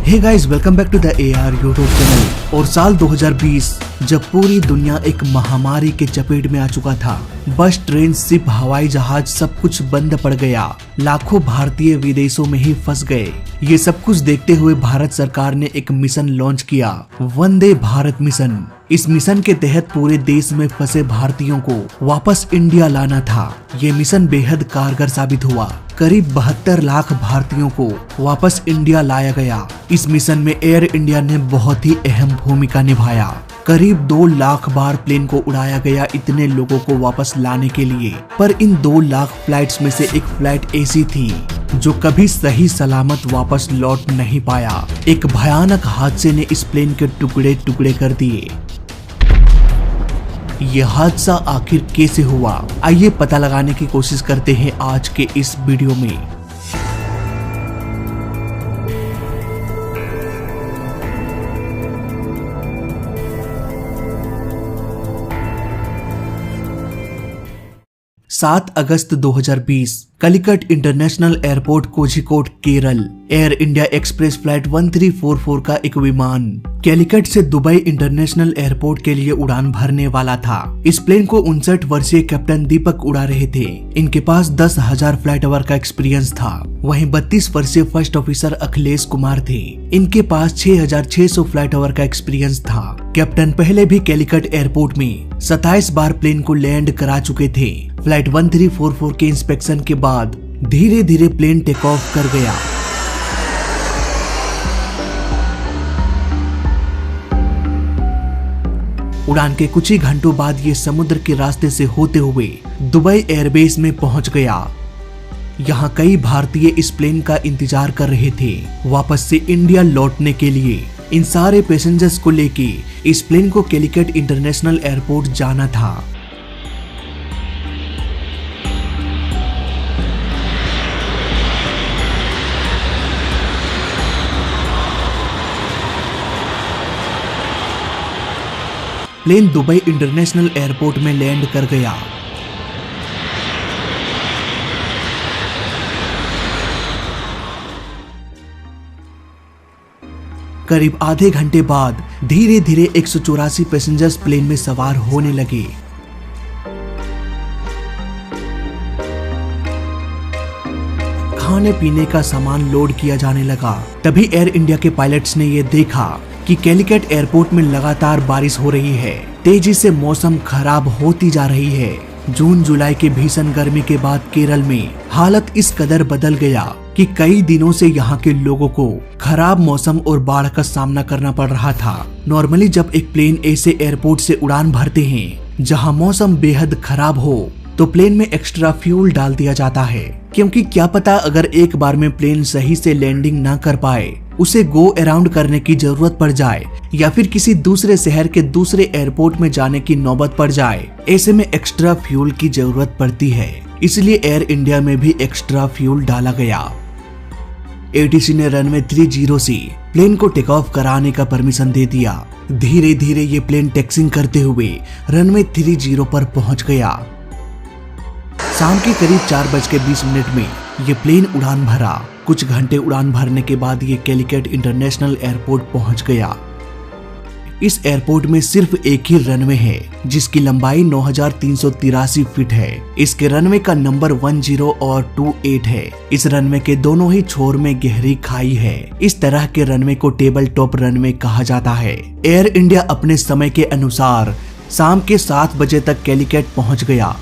Hey guys, welcome back to the AR YouTube channel. और साल 2020 जब पूरी दुनिया एक महामारी के चपेट में आ चुका था, बस, ट्रेन, शिप, हवाई जहाज सब कुछ बंद पड़ गया। लाखों भारतीय विदेशों में ही फंस गए। ये सब कुछ देखते हुए भारत सरकार ने एक मिशन लॉन्च किया, वंदे भारत मिशन। इस मिशन के तहत पूरे देश में फंसे भारतीयों को वापस इंडिया लाना था। ये मिशन बेहद कारगर साबित हुआ। करीब 72 लाख भारतीयों को वापस इंडिया लाया गया। इस मिशन में एयर इंडिया ने बहुत ही अहम भूमिका निभाया। करीब 2 लाख बार प्लेन को उड़ाया गया इतने लोगों को वापस लाने के लिए। पर इन 2 लाख फ्लाइट्स में से एक फ्लाइट ऐसी थी जो कभी सही सलामत वापस लौट नहीं पाया। एक भयानक हादसे ने इस प्लेन के टुकड़े टुकड़े कर दिए। यह हादसा आखिर कैसे हुआ, आइए पता लगाने की कोशिश करते हैं आज के इस वीडियो में। सात अगस्त 2020 Calicut international airport, Kozhikode, Kerala. Air India express flight 1344 का एक विमान कैलिकट से दुबई इंटरनेशनल एयरपोर्ट के लिए उड़ान भरने वाला था। इस प्लेन को 59 वर्षीय कैप्टन दीपक उड़ा रहे थे। इनके पास 10,000 फ्लाइट आवर का एक्सपीरियंस था। वहीं 32 वर्षीय फर्स्ट ऑफिसर अखिलेश कुमार थे। इनके पास 6,600 फ्लाइट आवर का एक्सपीरियंस था। कैप्टन पहले भी कैलिकट एयरपोर्ट में 27 बार प्लेन को लैंड करा चुके थे। फ्लाइट 1344 के इंस्पेक्शन के बाद धीरे धीरे प्लेन टेक ऑफ कर गया। उड़ान के कुछ ही घंटों बाद ये समुद्र के रास्ते से होते हुए दुबई एयरबेस में पहुंच गया। यहाँ कई भारतीय इस प्लेन का इंतजार कर रहे थे वापस से इंडिया लौटने के लिए। इन सारे पैसेंजर्स को लेके इस प्लेन को कैलिकट इंटरनेशनल एयरपोर्ट जाना था। प्लेन दुबई इंटरनेशनल एयरपोर्ट में लैंड कर गया। करीब आधे घंटे बाद धीरे धीरे 184 पैसेंजर्स प्लेन में सवार होने लगे। खाने पीने का सामान लोड किया जाने लगा। तभी एयर इंडिया के पायलट्स ने यह देखा कि कैलिकट एयरपोर्ट में लगातार बारिश हो रही है। तेजी से मौसम खराब होती जा रही है। जून जुलाई के भीषण गर्मी के बाद केरल में हालत इस कदर बदल गया कि कई दिनों से यहाँ के लोगों को खराब मौसम और बाढ़ का सामना करना पड़ रहा था। नॉर्मली जब एक प्लेन ऐसे एयरपोर्ट से उड़ान भरते हैं जहाँ मौसम बेहद खराब हो तो प्लेन में एक्स्ट्रा फ्यूल डाल दिया जाता है, क्योंकि क्या पता अगर एक बार में प्लेन सही से लैंडिंग ना कर पाए, उसे गो अराउंड करने की जरूरत पड़ जाए या फिर किसी दूसरे शहर के दूसरे एयरपोर्ट में जाने की नौबत पड़ जाए। ऐसे में एक्स्ट्रा फ्यूल की जरूरत पड़ती है। इसलिए एयर इंडिया में भी एक्स्ट्रा फ्यूल डाला गया। ATC ने रनवे 30 से प्लेन को टेक ऑफ कराने का परमिशन दे दिया। धीरे धीरे ये प्लेन टैक्सिंग करते हुए रनवे 30 पर पहुंच गया। शाम के करीब 4:20 में ये प्लेन उड़ान भरा। कुछ घंटे उड़ान भरने के बाद ये कैलिकट इंटरनेशनल एयरपोर्ट पहुंच गया। इस एयरपोर्ट में सिर्फ एक ही रनवे है जिसकी लंबाई 9,383 फीट है। इसके रनवे का नंबर 10 और 28 है। इस रनवे के दोनों ही छोर में गहरी खाई है। इस तरह के रनवे को टेबल टॉप रनवे कहा जाता है। एयर इंडिया अपने समय के अनुसार शाम के 7 बजे तक कैलिकट पहुंच गया।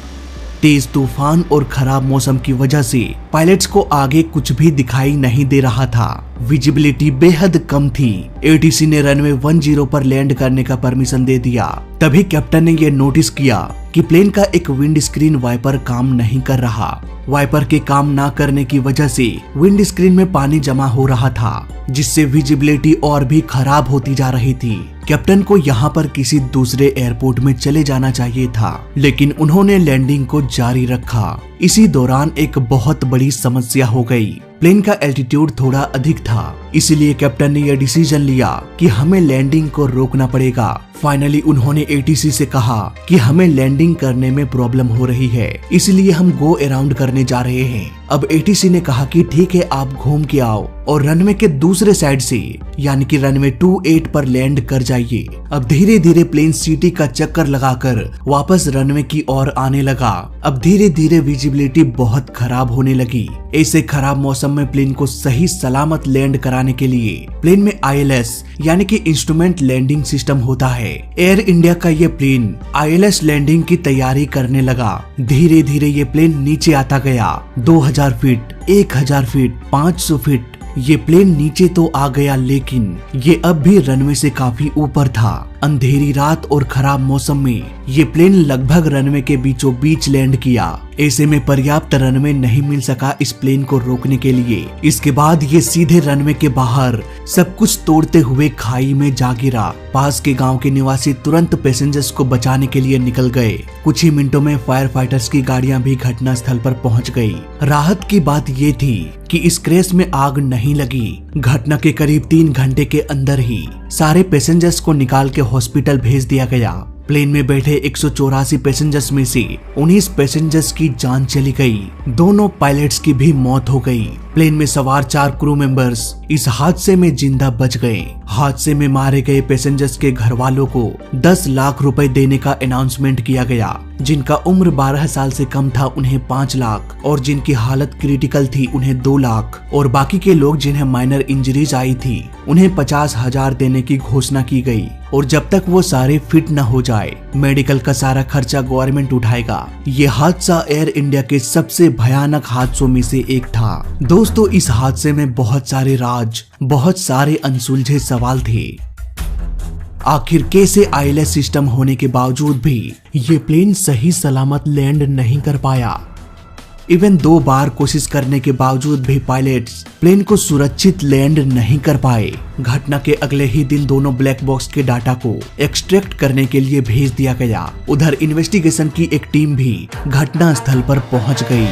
तेज तूफान और खराब मौसम की वजह से पायलट्स को आगे कुछ भी दिखाई नहीं दे रहा था। विजिबिलिटी बेहद कम थी। ATC ने रनवे 10 पर लैंड करने का परमिशन दे दिया। तभी कैप्टन ने यह नोटिस किया कि प्लेन का एक विंड स्क्रीन वाइपर काम नहीं कर रहा। वाइपर के काम ना करने की वजह से विंड स्क्रीन में पानी जमा हो रहा था, जिससे विजिबिलिटी और भी खराब होती जा रही थी। कैप्टन को यहाँ पर किसी दूसरे एयरपोर्ट में चले जाना चाहिए था, लेकिन उन्होंने लैंडिंग को जारी रखा। इसी दौरान एक बहुत बड़ी समस्या हो गई। प्लेन का एल्टीट्यूड थोड़ा अधिक था, इसलिए कैप्टन ने यह डिसीजन लिया कि हमें लैंडिंग को रोकना पड़ेगा। फाइनली उन्होंने ATC से कहा कि हमें लैंडिंग करने में प्रॉब्लम हो रही है, इसलिए हम गो अराउंड करने जा रहे हैं। अब ATC ने कहा कि ठीक है, आप घूम के आओ। और रनवे के दूसरे साइड से यानी कि रनवे 28 पर लैंड कर जाइए। अब धीरे धीरे प्लेन सिटी का चक्कर लगाकर वापस रनवे की ओर आने लगा। अब धीरे धीरे विजिबिलिटी बहुत खराब होने लगी। ऐसे खराब मौसम में प्लेन को सही सलामत लैंड कराने के लिए प्लेन में ILS यानी कि इंस्ट्रूमेंट लैंडिंग सिस्टम होता है। एयर इंडिया का ये प्लेन ILS लैंडिंग की तैयारी करने लगा। धीरे धीरे ये प्लेन नीचे आता गया। 2000 फीट, 1000 फीट, 500 फीट ये प्लेन नीचे तो आ गया, लेकिन ये अब भी रनवे से काफी ऊपर था। अंधेरी रात और खराब मौसम में ये प्लेन लगभग रनवे के बीचों बीच लैंड किया। ऐसे में पर्याप्त रनवे नहीं मिल सका इस प्लेन को रोकने के लिए। इसके बाद ये सीधे रनवे के बाहर सब कुछ तोड़ते हुए खाई में जा गिरा। पास के गांव के निवासी तुरंत पैसेंजर्स को बचाने के लिए निकल गए। कुछ ही मिनटों में फायर फाइटर्स की गाड़ियां भी घटना स्थल पर पहुंच गई। राहत की बात ये थी कि इस क्रैश में आग नहीं लगी। घटना के करीब 3 घंटे के अंदर ही सारे पैसेंजर्स को निकाल के हॉस्पिटल भेज दिया गया। प्लेन में बैठे 184 पैसेंजर्स में से 19 पैसेंजर्स की जान चली गई। दोनों पायलट्स की भी मौत हो गई। प्लेन में सवार 4 क्रू मेंबर्स इस हादसे में जिंदा बच गए। हादसे में मारे गए पैसेंजर्स के घर वालों को 10 लाख रुपए देने का अनाउंसमेंट किया गया। जिनका उम्र 12 साल से कम था उन्हें 5 लाख और जिनकी हालत क्रिटिकल थी उन्हें 2 लाख और बाकी के लोग जिन्हें माइनर इंजरीज आई थी उन्हें 50,000 देने की घोषणा की गई। और जब तक वो सारे फिट न हो जाए मेडिकल का सारा खर्चा गवर्नमेंट उठाएगा। ये हादसा एयर इंडिया के सबसे भयानक हादसों में से एक था। दोस्तों, इस हादसे में बहुत सारे राज, बहुत सारे अनसुलझे सवाल थे। आखिर कैसे ILS सिस्टम होने के बावजूद भी ये प्लेन सही सलामत लैंड नहीं कर पाया। इवन 2 बार कोशिश करने के बावजूद भी पायलट्स प्लेन को सुरक्षित लैंड नहीं कर पाए। घटना के अगले ही दिन दोनों ब्लैक बॉक्स के डाटा को एक्सट्रैक्ट करने के लिए भेज दिया गया। उधर इन्वेस्टिगेशन की एक टीम भी घटना स्थल पर पहुंच गई।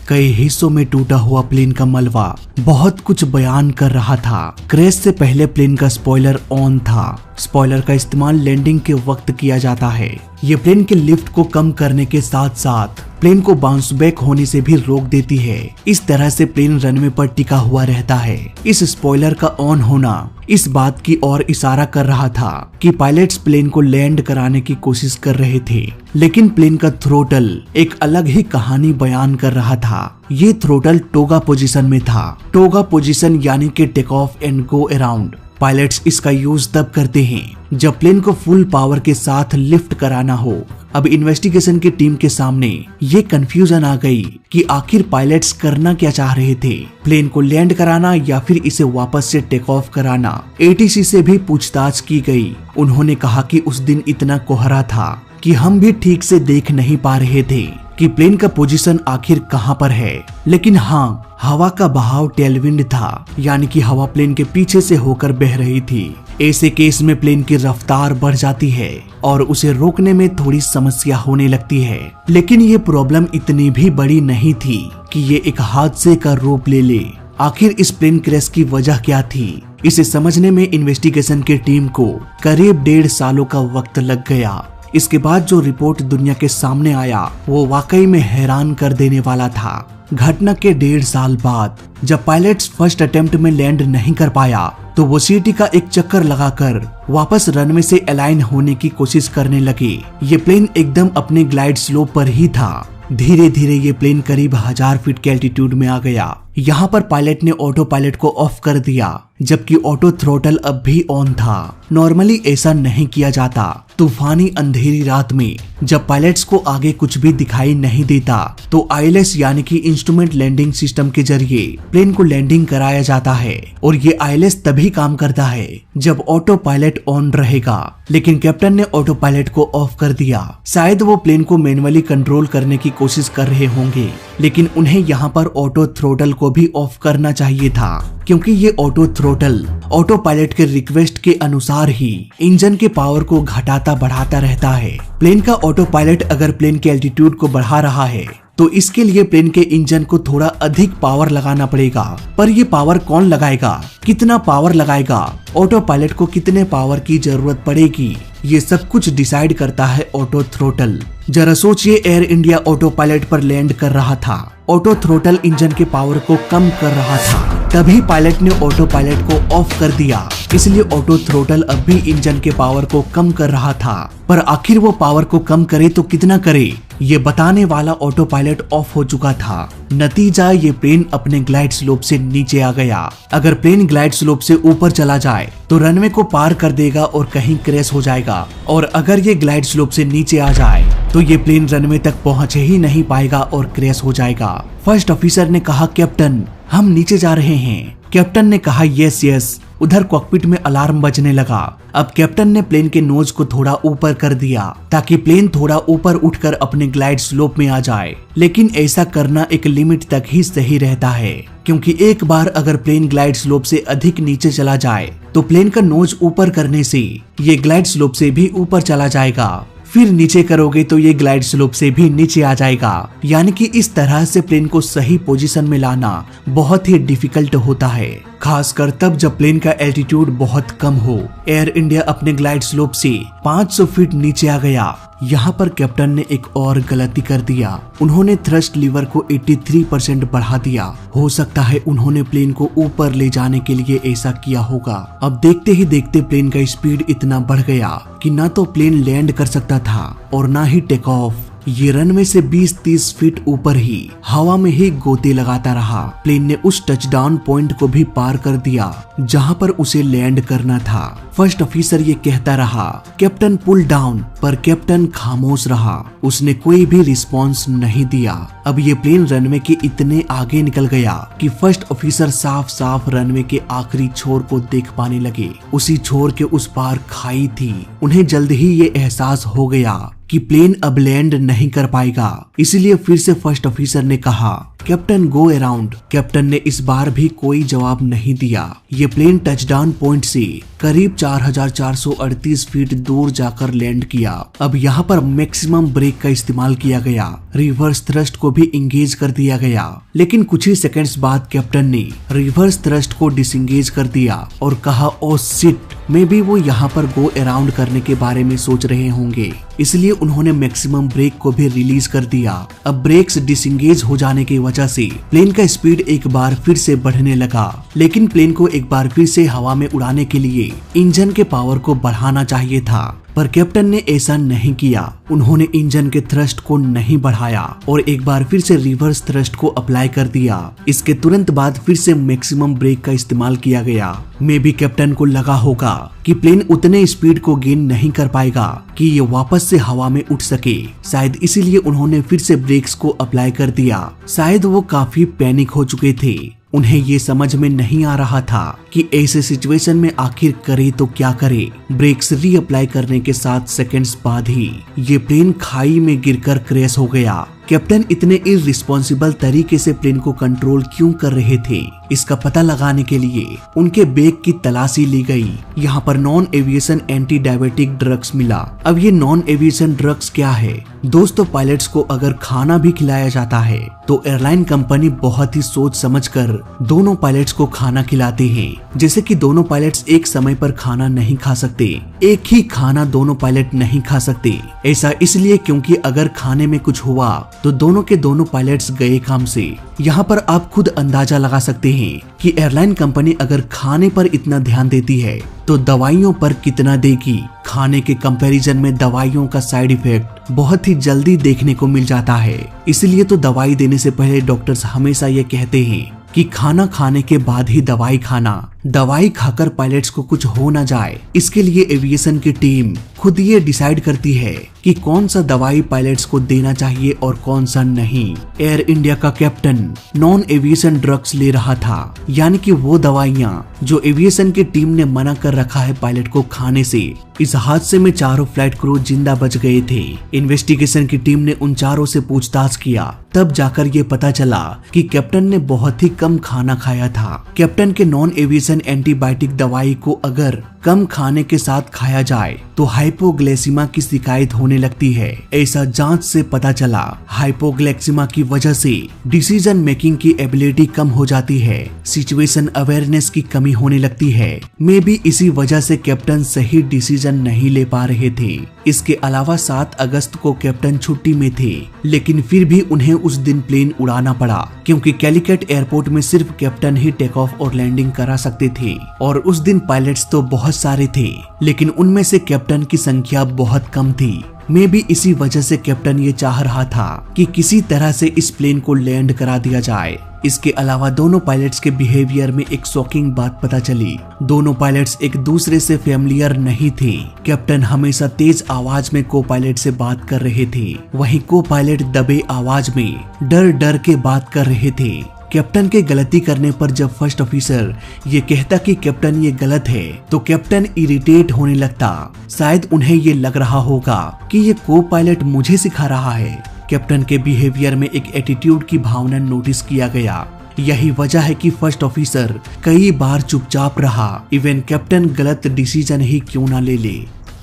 कई हिस्सों में टूटा हुआ प्लेन का मलबा बहुत कुछ बयान कर रहा था। क्रैश से पहले प्लेन का स्पॉइलर ऑन था। स्पॉइलर का इस्तेमाल लैंडिंग के वक्त किया जाता है। ये प्लेन के लिफ्ट को कम करने के साथ साथ प्लेन को बाउंस बैक होने से भी रोक देती है। इस तरह से प्लेन रनवे पर टिका हुआ रहता है। इस स्पॉइलर का ऑन होना इस बात की ओर इशारा कर रहा था कि पायलट्स प्लेन को लैंड कराने की कोशिश कर रहे थे, लेकिन प्लेन का थ्रोटल एक अलग ही कहानी बयान कर रहा था। ये थ्रोटल टोगा पोजीशन में था। टोगा पोजीशन यानी कि take off and go around. Pilots इसका यूज तब करते हैं जब प्लेन को फुल पावर के साथ लिफ्ट कराना हो। अब इन्वेस्टिगेशन की टीम के सामने ये कंफ्यूजन आ गई कि आखिर पायलट्स करना क्या चाह रहे थे, प्लेन को लैंड कराना या फिर इसे वापस से टेक ऑफ कराना। ATC से भी पूछताछ की गई। उन्होंने कहा कि उस दिन इतना कोहरा था कि हम भी ठीक से देख नहीं पा रहे थे कि प्लेन का पोजीशन आखिर कहां पर है। लेकिन हाँ, हवा का बहाव टेलविंड था, यानी कि हवा प्लेन के पीछे से होकर बह रही थी। ऐसे केस में प्लेन की रफ्तार बढ़ जाती है और उसे रोकने में थोड़ी समस्या होने लगती है। लेकिन ये प्रॉब्लम इतनी भी बड़ी नहीं थी कि ये एक हादसे का रूप ले ले। आखिर इस प्लेन क्रैश की वजह क्या थी, इसे समझने में इन्वेस्टिगेशन की टीम को करीब 1.5 सालों का वक्त लग गया। इसके बाद जो रिपोर्ट दुनिया के सामने आया वो वाकई में हैरान कर देने वाला था। घटना के 1.5 साल बाद जब पायलट्स फर्स्ट अटेम्प्ट में लैंड नहीं कर पाया तो वो सिटी का एक चक्कर लगाकर वापस रनवे से अलाइन होने की कोशिश करने लगे। ये प्लेन एकदम अपने ग्लाइड स्लोप पर ही था। धीरे धीरे ये प्लेन करीब 1000 फीट के एल्टीट्यूड में आ गया। यहाँ पर पायलट ने ऑटो पायलट को ऑफ कर दिया, जबकि ऑटो थ्रोटल अब भी ऑन था। नॉर्मली ऐसा नहीं किया जाता। तूफानी अंधेरी रात में जब पायलट्स को आगे कुछ भी दिखाई नहीं देता तो ILS यानी कि इंस्ट्रूमेंट लैंडिंग सिस्टम के जरिए प्लेन को लैंडिंग कराया जाता है। और ये ILS तभी काम करता है जब ऑटो पायलट ऑन रहेगा। लेकिन कैप्टन ने ऑटो पायलट को ऑफ कर दिया। शायद वो प्लेन को मैनुअली कंट्रोल करने की कोशिश कर रहे होंगे, लेकिन उन्हें यहाँ पर ऑटो थ्रोटल को भी ऑफ करना चाहिए था, क्योंकि ये ऑटो थ्रोटल ऑटो पायलट के रिक्वेस्ट के अनुसार ही इंजन के पावर को घटाता बढ़ाता रहता है। प्लेन का ऑटो पायलट अगर प्लेन के एल्टीट्यूड को बढ़ा रहा है तो इसके लिए प्लेन के इंजन को थोड़ा अधिक पावर लगाना पड़ेगा। पर ये पावर कौन लगाएगा, कितना पावर लगाएगा, ऑटो पायलट को कितने पावर की जरूरत पड़ेगी, ये सब कुछ डिसाइड करता है ऑटो थ्रोटल। जरा सोचिए, एयर इंडिया ऑटो पायलट पर लैंड कर रहा था, ऑटो थ्रोटल इंजन के पावर को कम कर रहा था, तभी पायलट ने ऑटो पायलट को ऑफ कर दिया। इसलिए ऑटो थ्रोटल अब भी इंजन के पावर को कम कर रहा था। पर आखिर वो पावर को कम करे तो कितना करे, ये बताने वाला ऑटो पायलट ऑफ हो चुका था। नतीजा, ये प्लेन अपने ग्लाइड स्लोप से नीचे आ गया। अगर प्लेन ग्लाइड स्लोप से ऊपर चला जाए तो रनवे को पार कर देगा और कहीं क्रैश हो जाएगा, और अगर ये ग्लाइड स्लोप से नीचे आ जाए तो ये प्लेन रनवे तक पहुंच ही नहीं पाएगा और क्रैश हो जाएगा। फर्स्ट ऑफिसर ने कहा, कैप्टन हम नीचे जा रहे हैं। कैप्टन ने कहा, यस यस। उधर कॉकपिट में अलार्म बजने लगा। अब कैप्टन ने प्लेन के नोज को थोड़ा ऊपर कर दिया ताकि प्लेन थोड़ा ऊपर उठकर अपने ग्लाइड स्लोप में आ जाए। लेकिन ऐसा करना एक लिमिट तक ही सही रहता है, क्योंकि एक बार अगर प्लेन ग्लाइड स्लोप से अधिक नीचे चला जाए तो प्लेन का नोज ऊपर करने से ये ग्लाइड स्लोप से भी ऊपर चला जाएगा। फिर नीचे करोगे तो ये ग्लाइड स्लोप से भी नीचे आ जाएगा। यानी कि इस तरह से प्लेन को सही पोजीशन में लाना बहुत ही डिफिकल्ट होता है, खासकर तब जब प्लेन का एल्टीट्यूड बहुत कम हो। एयर इंडिया अपने ग्लाइड स्लोप से 500 फीट नीचे आ गया। यहाँ पर कैप्टन ने एक और गलती कर दिया। उन्होंने थ्रस्ट लीवर को 83% बढ़ा दिया। हो सकता है उन्होंने प्लेन को ऊपर ले जाने के लिए ऐसा किया होगा। अब देखते ही देखते प्लेन का स्पीड इतना बढ़ गया कि ना तो प्लेन लैंड कर सकता था और ना ही टेक ऑफ। ये रनवे से 20-30 फीट ऊपर ही हवा में ही गोते लगाता रहा। प्लेन ने उस टचडाउन पॉइंट को भी पार कर दिया जहां पर उसे लैंड करना था। फर्स्ट ऑफिसर ये कहता रहा, कैप्टन पुल डाउन, पर कैप्टन खामोश रहा। उसने कोई भी रिस्पॉन्स नहीं दिया। अब ये प्लेन रनवे के इतने आगे निकल गया कि फर्स्ट ऑफिसर साफ साफ रनवे के आखिरी छोर को देख पाने लगे। उसी छोर के उस पार खाई थी। उन्हें जल्द ही ये एहसास हो गया कि प्लेन अब लैंड नहीं कर पाएगा। इसलिए फिर से फर्स्ट ऑफिसर ने कहा, कैप्टन गो अराउंड। कैप्टन ने इस बार भी कोई जवाब नहीं दिया। ये प्लेन टचडाउन पॉइंट से करीब 4438 फीट दूर जाकर लैंड किया। अब यहाँ पर मैक्सिमम ब्रेक का इस्तेमाल किया गया। रिवर्स थ्रस्ट को भी इंगेज कर दिया गया। लेकिन कुछ ही सेकंड्स बाद कैप्टन ने रिवर्स थ्रस्ट को डिसंगेज कर दिया और कहा, ओ शिट, मे बी वो यहाँ पर गो अराउंड करने के बारे में सोच रहे होंगे। इसलिए उन्होंने मैक्सिमम ब्रेक को भी रिलीज कर दिया। अब ब्रेक्स डिसंगेज हो जाने की वजह से प्लेन का स्पीड एक बार फिर से बढ़ने लगा। लेकिन प्लेन को एक बार फिर से हवा में उड़ाने के लिए इंजन के पावर को बढ़ाना चाहिए था, पर कैप्टन ने ऐसा नहीं किया। उन्होंने इंजन के थ्रस्ट को नहीं बढ़ाया और एक बार फिर से रिवर्स थ्रस्ट को अप्लाई कर दिया। इसके तुरंत बाद फिर से मैक्सिमम ब्रेक का इस्तेमाल किया गया। मे बी कैप्टन को लगा होगा कि प्लेन उतने स्पीड को गेन नहीं कर पाएगा कि ये वापस से हवा में उठ सके। शायद इसीलिए उन्होंने फिर से ब्रेक्स को अप्लाई कर दिया। शायद वो काफी पैनिक हो चुके थे। उन्हें ये समझ में नहीं आ रहा था कि ऐसे सिचुएशन में आखिर करे तो क्या करे। ब्रेक्स रीअप्लाई करने के 7 सेकंड्स बाद ही ये प्लेन खाई में गिरकर क्रैश हो गया। कैप्टन इतने इररिस्पॉन्सिबल तरीके से प्लेन को कंट्रोल क्यों कर रहे थे, इसका पता लगाने के लिए उनके बैग की तलाशी ली गई। यहाँ पर non aviation anti diabetic drugs मिला। अब ये नॉन एविएशन ड्रग्स क्या है? दोस्तों, पायलट्स को अगर खाना भी खिलाया जाता है तो एयरलाइन कंपनी बहुत ही सोच समझकर दोनों पायलट्स को खाना खिलाते हैं। जैसे कि दोनों पायलट्स एक समय पर खाना नहीं खा सकते, एक ही खाना दोनों पायलट नहीं खा सकते। ऐसा इसलिए क्योंकि अगर खाने में कुछ हुआ तो दोनों के दोनों पायलट्स गए काम से। यहाँ पर आप खुद अंदाजा लगा सकते हैं कि एयरलाइन कंपनी अगर खाने पर इतना ध्यान देती है तो दवाइयों पर कितना देगी। खाने के कंपैरिजन में दवाइयों का साइड इफेक्ट बहुत ही जल्दी देखने को मिल जाता है। इसलिए तो दवाई देने से पहले डॉक्टर्स हमेशा ये कहते हैं कि खाना खाने के बाद ही दवाई खाना। दवाई खाकर पायलट्स को कुछ हो ना जाए, इसके लिए एविएशन की टीम खुद ये डिसाइड करती है कि कौन सा दवाई पायलट्स को देना चाहिए और कौन सा नहीं। एयर इंडिया का कैप्टन नॉन एविएशन ड्रग्स ले रहा था, यानी कि वो दवाइयाँ जो एविएशन की टीम ने मना कर रखा है पायलट को खाने से। इस हादसे में चारों फ्लाइट क्रू जिंदा बच गए थे। इन्वेस्टिगेशन की टीम ने उन चारों से पूछताछ किया, तब जाकर ये पता चला कि कैप्टन ने बहुत ही कम खाना खाया था। कैप्टन के नॉन एविएशन मेडिसिन एंटीबायोटिक दवाई को अगर कम खाने के साथ खाया जाए तो हाइपोग्लाइसीमिया की शिकायत होने लगती है। ऐसा जांच से पता चला। हाइपोग्लाइसीमिया की वजह से डिसीजन मेकिंग की एबिलिटी कम हो जाती है, सिचुएशन अवेयरनेस की कमी होने लगती है। मे बी इसी वजह से कैप्टन सही डिसीजन नहीं ले पा रहे थे। इसके अलावा 7 अगस्त को कैप्टन छुट्टी में थे, लेकिन फिर भी उन्हें उस दिन प्लेन उड़ाना पड़ा क्योंकि कैलिकट एयरपोर्ट में सिर्फ कैप्टन ही टेक ऑफ और लैंडिंग करा सकते थे। और उस दिन पायलट्स तो बहुत सारे थे, लेकिन उनमें से कैप्टन की संख्या बहुत कम थी। मे बी इसी वजह से कैप्टन ये चाह रहा था कि किसी तरह से इस प्लेन को लैंड करा दिया जाए। इसके अलावा दोनों पायलट्स के बिहेवियर में एक शॉकिंग बात पता चली। दोनों पायलट्स एक दूसरे से फेमिलियर नहीं थे। कैप्टन हमेशा तेज आवाज में को पायलट से बात कर रहे थे, वहीं को पायलट दबे आवाज में डर डर के बात कर रहे थे। कैप्टन के गलती करने पर जब फर्स्ट ऑफिसर ये कहता कि कैप्टन ये गलत है तो कैप्टन इरिटेट होने लगता। शायद उन्हें ये लग रहा होगा कि ये को पायलट मुझे सिखा रहा है। कैप्टन के बिहेवियर में एक एटीट्यूड की भावना नोटिस किया गया। यही वजह है कि फर्स्ट ऑफिसर कई बार चुपचाप रहा, इवन कैप्टन गलत डिसीजन ही क्यों ना ले ले।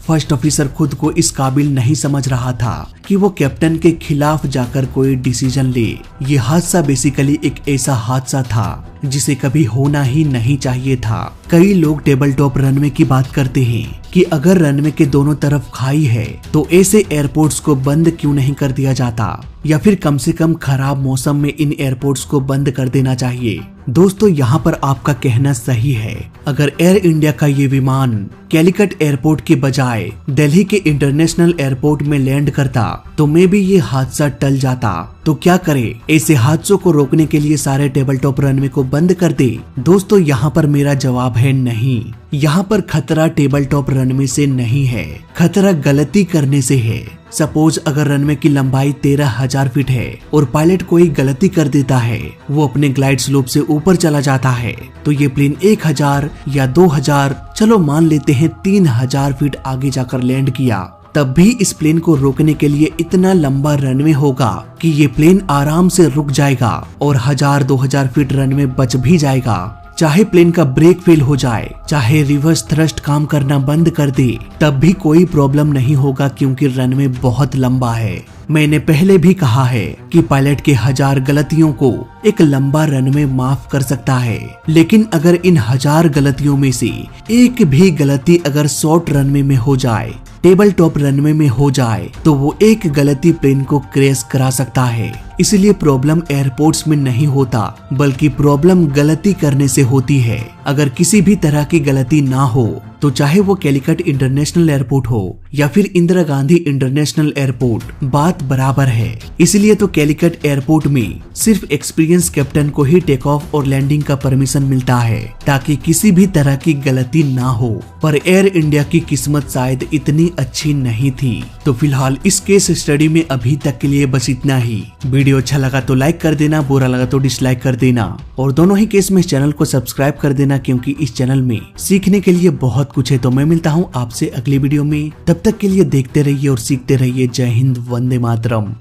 फर्स्ट ऑफिसर खुद को इस काबिल नहीं समझ रहा था कि वो कैप्टन के खिलाफ जाकर कोई डिसीजन ले। ये हादसा बेसिकली एक ऐसा हादसा था जिसे कभी होना ही नहीं चाहिए था। कई लोग टेबल टॉप रनवे की बात करते हैं कि अगर रनवे के दोनों तरफ खाई है तो ऐसे एयरपोर्ट्स को बंद क्यों नहीं कर दिया जाता, या फिर कम से कम खराब मौसम में इन एयरपोर्ट्स को बंद कर देना चाहिए। दोस्तों, यहाँ पर आपका कहना सही है। अगर एयर इंडिया का ये विमान कैलिकट एयरपोर्ट के बजाय दिल्ली के इंटरनेशनल एयरपोर्ट में लैंड करता तो मे बी ये हादसा टल जाता। तो क्या करे, ऐसे हादसों को रोकने के लिए सारे टेबल टॉप रनवे को बंद कर दे? दोस्तों, यहाँ पर मेरा जवाब है नहीं। यहाँ पर खतरा टेबल टॉप रनवे से नहीं है, खतरा गलती करने से है। सपोज अगर रनवे की लंबाई 13,000 फीट है और पायलट कोई गलती कर देता है, वो अपने ग्लाइड स्लोप से ऊपर चला जाता है, तो ये प्लेन 1,000 या 2,000, चलो मान लेते हैं 3,000 फीट आगे जाकर लैंड किया, तब भी इस प्लेन को रोकने के लिए इतना लंबा रनवे होगा कि ये प्लेन आराम से रुक जाएगा और 1,000-2,000 फीट रनवे बच भी जाएगा। चाहे प्लेन का ब्रेक फेल हो जाए, चाहे रिवर्स थ्रस्ट काम करना बंद कर दे, तब भी कोई प्रॉब्लम नहीं होगा क्योंकि रनवे बहुत लंबा है। मैंने पहले भी कहा है कि पायलट के 1000 गलतियों को एक लंबा रनवे माफ कर सकता है, लेकिन अगर इन 1000 गलतियों में से एक भी गलती अगर शॉर्ट रनवे में हो जाए, टेबल टॉप रनवे में हो जाए, तो वो एक गलती प्लेन को क्रैश करा सकता है। इसलिए प्रॉब्लम एयरपोर्ट्स में नहीं होता, बल्कि प्रॉब्लम गलती करने से होती है। अगर किसी भी तरह की गलती ना हो तो चाहे वो कैलिकट इंटरनेशनल एयरपोर्ट हो या फिर इंदिरा गांधी इंटरनेशनल एयरपोर्ट, बात बराबर है। इसलिए तो कैलिकट एयरपोर्ट में सिर्फ एक्सपीरियंस कैप्टन को ही टेक ऑफ और लैंडिंग का परमिशन मिलता है ताकि किसी भी तरह की गलती ना हो। पर एयर इंडिया की किस्मत शायद इतनी अच्छी नहीं थी। तो फिलहाल इस केस स्टडी में अभी तक के लिए बस इतना ही। वीडियो अच्छा लगा तो लाइक कर देना, बुरा लगा तो डिसलाइक कर देना, और दोनों ही केस में इस चैनल को सब्सक्राइब कर देना क्योंकि इस चैनल में सीखने के लिए बहुत कुछ है। तो मैं मिलता हूँ आपसे अगली वीडियो में, तब तक के लिए देखते रहिए और सीखते रहिए। जय हिंद, वंदे मातरम।